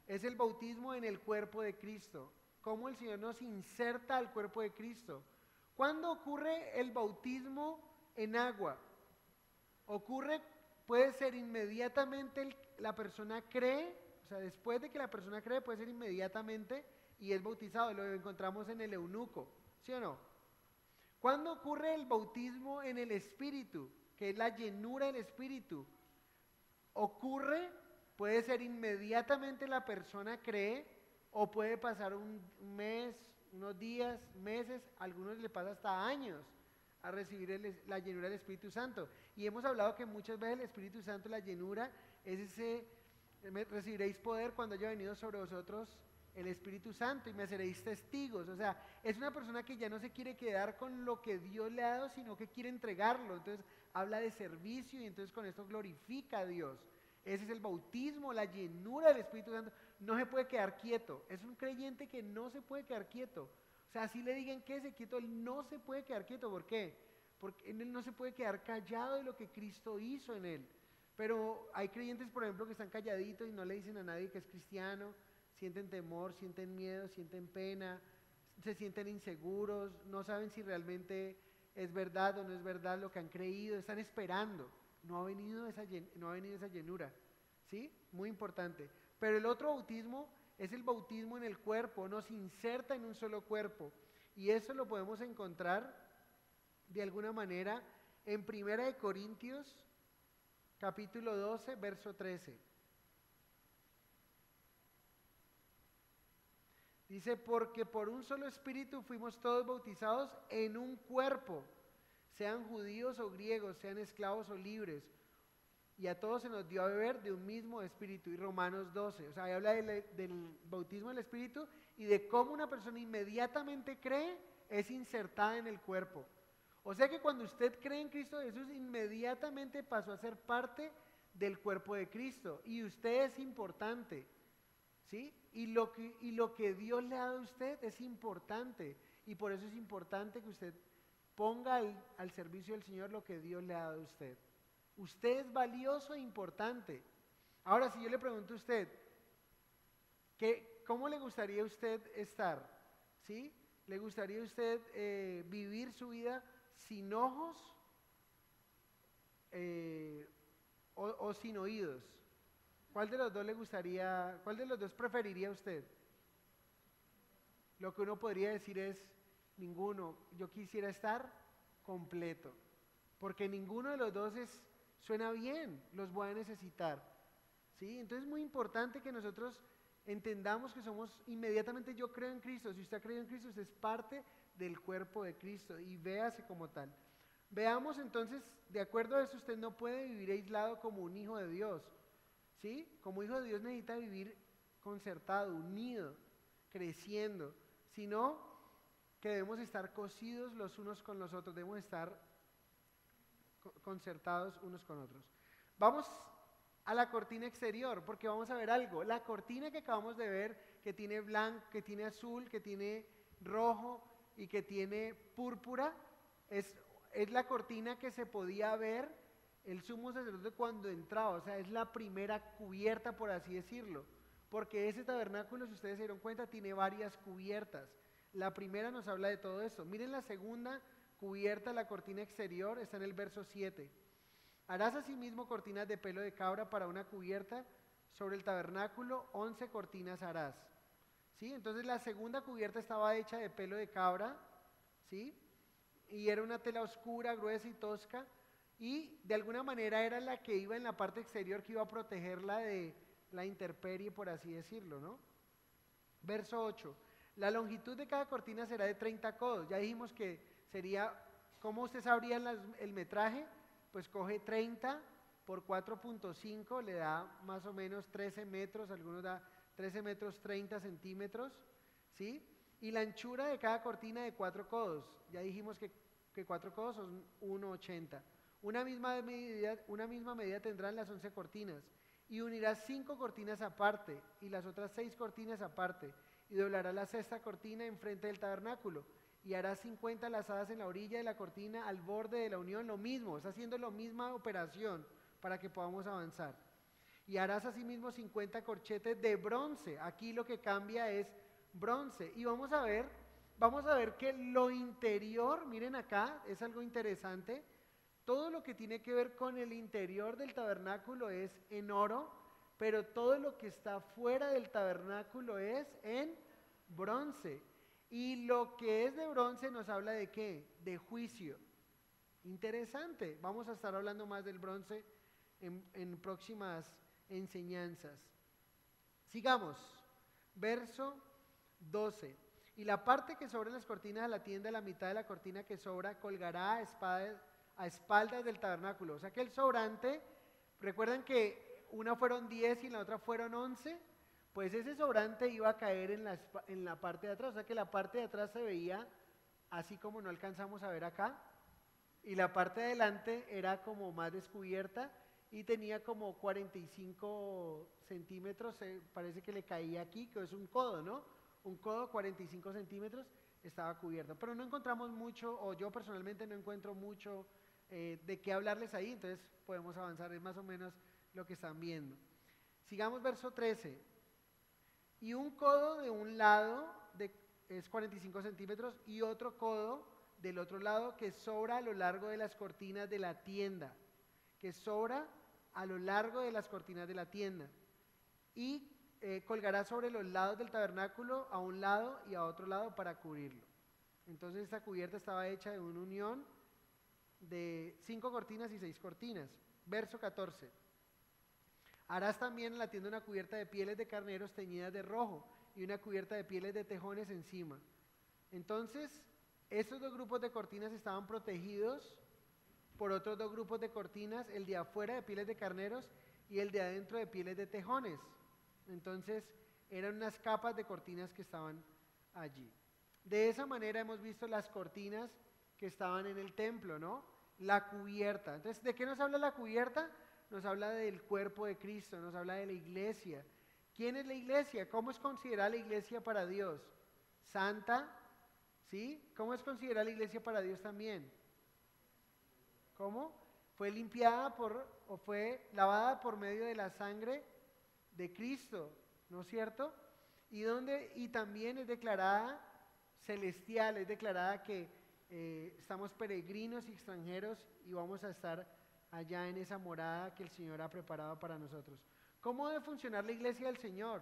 es el bautismo en el cuerpo de Cristo. Cómo el Señor nos inserta al cuerpo de Cristo. ¿Cuándo ocurre el bautismo en agua? Puede ser inmediatamente la persona cree, o sea, después de que la persona cree, puede ser inmediatamente y es bautizado. Lo encontramos en el eunuco, ¿sí o no? ¿Cuándo ocurre el bautismo en el Espíritu? Que es la llenura del Espíritu. Puede ser inmediatamente la persona cree, o puede pasar un mes, unos días, meses, a algunos le pasa hasta años a recibir la llenura del Espíritu Santo. Y hemos hablado que muchas veces el Espíritu Santo, la llenura, es recibiréis poder cuando haya venido sobre vosotros el Espíritu Santo y me seréis testigos. O sea, es una persona que ya no se quiere quedar con lo que Dios le ha dado, sino que quiere entregarlo. Entonces habla de servicio y entonces con esto glorifica a Dios. Ese es el bautismo, la llenura del Espíritu Santo. No se puede quedar quieto. Es un creyente que no se puede quedar quieto. O sea, si le digan que se quieto, él no se puede quedar quieto. ¿Por qué? Porque él no se puede quedar callado de lo que Cristo hizo en él. Pero hay creyentes, por ejemplo, que están calladitos y no le dicen a nadie que es cristiano, sienten temor, sienten miedo, sienten pena, se sienten inseguros, no saben si realmente es verdad o no es verdad lo que han creído, están esperando. No ha venido esa llenura, ¿sí? Muy importante. Pero el otro bautismo es el bautismo en el cuerpo, nos inserta en un solo cuerpo. Y eso lo podemos encontrar de alguna manera en 1 Corintios, capítulo 12, verso 13. Dice, porque por un solo espíritu fuimos todos bautizados en un cuerpo, sean judíos o griegos, sean esclavos o libres, y a todos se nos dio a beber de un mismo espíritu. Y Romanos 12, o sea, ahí habla del bautismo del espíritu y de cómo una persona inmediatamente cree, es insertada en el cuerpo. O sea que cuando usted cree en Cristo Jesús, inmediatamente pasó a ser parte del cuerpo de Cristo, y usted es importante, ¿sí? Y lo que Dios le ha dado a usted es importante, y por eso es importante que usted ponga al servicio del Señor lo que Dios le ha dado a usted. Usted es valioso e importante. Ahora, si yo le pregunto a usted, ¿cómo le gustaría a usted estar? ¿Sí? ¿Le gustaría a usted vivir su vida sin ojos o sin oídos? ¿Cuál de los dos le gustaría, cuál de los dos preferiría usted? Lo que uno podría decir es, ninguno. Yo quisiera estar completo, porque ninguno de los dos suena bien, los voy a necesitar, ¿sí? Entonces es muy importante que nosotros entendamos que somos inmediatamente, yo creo en Cristo. Si usted ha creído en Cristo, usted es parte del cuerpo de Cristo y véase como tal. Veamos entonces, de acuerdo a eso, usted no puede vivir aislado como un hijo de Dios, ¿sí? Como hijo de Dios necesita vivir concertado, unido, creciendo, sino que debemos estar cosidos los unos con los otros, debemos estar concertados unos con otros. Vamos a la cortina exterior, porque vamos a ver algo. La cortina que acabamos de ver, que tiene blanco, que tiene azul, que tiene rojo y que tiene púrpura, es la cortina que se podía ver el sumo sacerdote cuando entraba. O sea, es la primera cubierta, por así decirlo, porque ese tabernáculo, si ustedes se dieron cuenta, tiene varias cubiertas. La primera nos habla de todo eso. Miren la segunda cubierta la cortina exterior, está en el verso 7. Harás asimismo cortinas de pelo de cabra para una cubierta sobre el tabernáculo, 11 cortinas harás. ¿Sí? Entonces la segunda cubierta estaba hecha de pelo de cabra, ¿sí? Y era una tela oscura, gruesa y tosca, y de alguna manera era la que iba en la parte exterior, que iba a protegerla de la intemperie, por así decirlo, ¿no? Verso 8. La longitud de cada cortina será de 30 codos. Ya dijimos que sería, ¿cómo usted sabría el metraje? Pues coge 30 por 4.5, le da más o menos 13 metros, algunos da 13 metros 30 centímetros, ¿sí? Y la anchura de cada cortina de 4 codos. Ya dijimos que 4 codos son 1,80. Una misma medida tendrán las 11 cortinas. Y unirás 5 cortinas aparte y las otras 6 cortinas aparte. Y doblarás la sexta cortina enfrente del tabernáculo. Y harás 50 lazadas en la orilla de la cortina al borde de la unión, lo mismo, está haciendo la misma operación para que podamos avanzar. Y harás asimismo 50 corchetes de bronce. Aquí lo que cambia es bronce. Y vamos a ver que lo interior, miren acá, es algo interesante. Todo lo que tiene que ver con el interior del tabernáculo es en oro, pero todo lo que está fuera del tabernáculo es en bronce. Y lo que es de bronce nos habla de ¿qué? De juicio. Interesante. Vamos a estar hablando más del bronce en próximas enseñanzas. Sigamos. Verso 12. Y la parte que sobra en las cortinas de la tienda, la mitad de la cortina que sobra, colgará a espaldas del tabernáculo. O sea que el sobrante, recuerdan que una fueron 10 y en la otra fueron 11, pues ese sobrante iba a caer en la parte de atrás. O sea que la parte de atrás se veía así como no alcanzamos a ver acá, y la parte de adelante era como más descubierta y tenía como 45 centímetros, parece que le caía aquí, que es un codo, ¿no? Un codo, 45 centímetros, estaba cubierto. Pero no encontramos mucho, o yo personalmente no encuentro mucho de qué hablarles ahí, entonces podemos avanzar, es más o menos lo que están viendo. Sigamos verso 13. Y un codo de un lado es 45 centímetros y otro codo del otro lado que sobra a lo largo de las cortinas de la tienda, que sobra a lo largo de las cortinas de la tienda. Y colgará sobre los lados del tabernáculo a un lado y a otro lado para cubrirlo. Entonces esta cubierta estaba hecha de una unión de 5 cortinas y 6 cortinas. Verso 14. Harás también en la tienda una cubierta de pieles de carneros teñidas de rojo y una cubierta de pieles de tejones encima. Entonces, estos dos grupos de cortinas estaban protegidos por otros dos grupos de cortinas, el de afuera de pieles de carneros y el de adentro de pieles de tejones. Entonces, eran unas capas de cortinas que estaban allí. De esa manera hemos visto las cortinas que estaban en el templo, ¿no? La cubierta. Entonces, ¿de qué nos habla la cubierta? Nos habla del cuerpo de Cristo, nos habla de la iglesia. ¿Quién es la iglesia? ¿Cómo es considerada la iglesia para Dios? Santa, ¿sí? ¿Cómo es considerada la iglesia para Dios también? ¿Cómo? Fue limpiada o fue lavada por medio de la sangre de Cristo, ¿no es cierto? Y también es declarada celestial, es declarada que estamos peregrinos y extranjeros y vamos a estar allá en esa morada que el Señor ha preparado para nosotros. ¿Cómo debe funcionar la iglesia del Señor?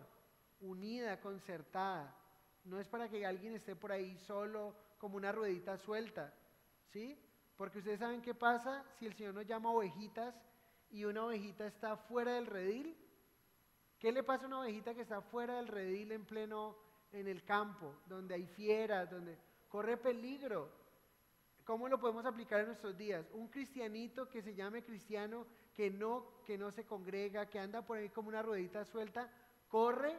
Unida, concertada. No es para que alguien esté por ahí solo como una ruedita suelta, ¿sí? Porque ustedes saben qué pasa si el Señor nos llama ovejitas y una ovejita está fuera del redil. ¿Qué le pasa a una ovejita que está fuera del redil en el campo, donde hay fieras, donde corre peligro? ¿Cómo lo podemos aplicar en nuestros días? Un cristianito que se llame cristiano, que no se congrega, que anda por ahí como una ruedita suelta, corre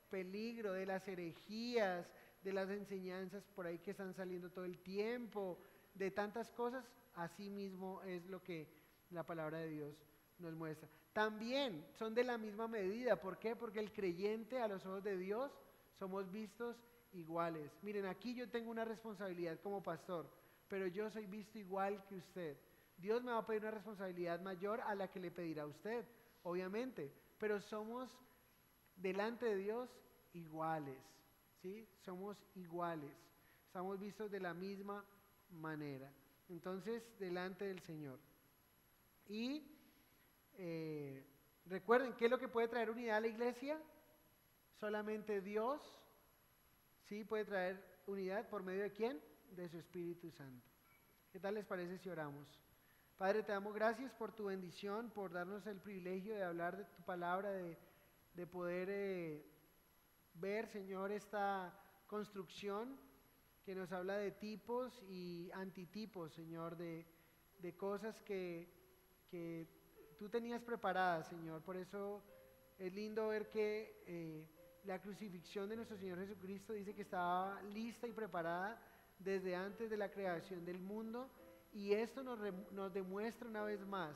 peligro de las herejías, de las enseñanzas por ahí que están saliendo todo el tiempo, de tantas cosas. Así mismo es lo que la palabra de Dios nos muestra. También son de la misma medida. ¿Por qué? Porque el creyente a los ojos de Dios somos vistos iguales. Miren, aquí yo tengo una responsabilidad como pastor, pero yo soy visto igual que usted. Dios me va a pedir una responsabilidad mayor a la que le pedirá a usted, obviamente, pero somos delante de Dios iguales, ¿sí? Somos iguales, estamos vistos de la misma manera. Entonces, delante del Señor. Y recuerden, ¿qué es lo que puede traer unidad a la iglesia? Solamente Dios, sí, puede traer unidad. ¿Por medio de quién? De su Espíritu Santo. ¿Qué tal les parece si oramos? Padre, te damos gracias por tu bendición, por darnos el privilegio de hablar de tu palabra, de poder ver, Señor, esta construcción que nos habla de tipos y antitipos, Señor, de cosas que tú tenías preparadas, Señor. Por eso es lindo ver que la crucifixión de nuestro Señor Jesucristo dice que estaba lista y preparada desde antes de la creación del mundo, y esto nos demuestra una vez más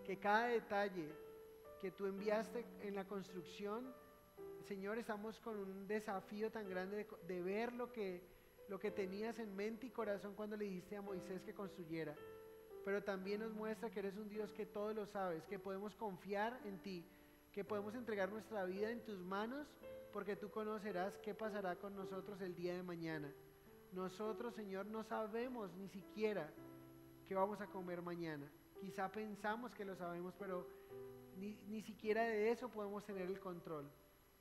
que cada detalle que tú enviaste en la construcción, Señor, estamos con un desafío tan grande de ver lo que tenías en mente y corazón cuando le dijiste a Moisés que construyera. Pero también nos muestra que eres un Dios que todo lo sabes, que podemos confiar en ti, que podemos entregar nuestra vida en tus manos, porque tú conocerás qué pasará con nosotros el día de mañana. Nosotros, Señor, no sabemos ni siquiera qué vamos a comer mañana. Quizá pensamos que lo sabemos, pero ni siquiera de eso podemos tener el control.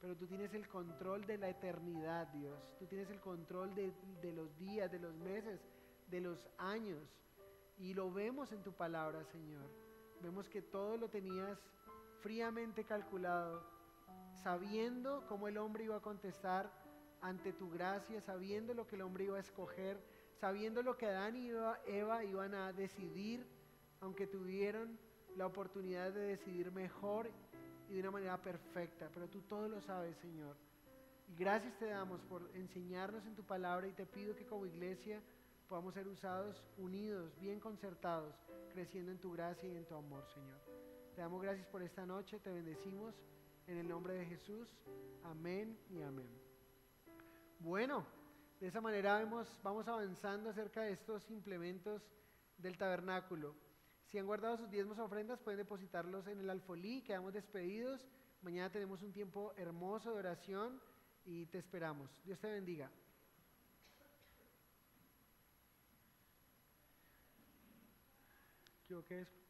Pero tú tienes el control de la eternidad, Dios. Tú tienes el control de los días, de los meses, de los años. Y lo vemos en tu palabra, Señor. Vemos que todo lo tenías fríamente calculado, sabiendo cómo el hombre iba a contestar ante tu gracia, sabiendo lo que el hombre iba a escoger, sabiendo lo que Adán y Eva iban a decidir, aunque tuvieron la oportunidad de decidir mejor y de una manera perfecta. Pero tú todo lo sabes, Señor. Y gracias te damos por enseñarnos en tu palabra, y te pido que como iglesia podamos ser usados, unidos, bien concertados, creciendo en tu gracia y en tu amor, Señor. Te damos gracias por esta noche, te bendecimos en el nombre de Jesús. Amén y amén. Bueno, de esa manera vamos avanzando acerca de estos implementos del tabernáculo. Si han guardado sus diezmos o ofrendas, pueden depositarlos en el alfolí. Quedamos despedidos. Mañana tenemos un tiempo hermoso de oración y te esperamos. Dios te bendiga. ¿Qué es?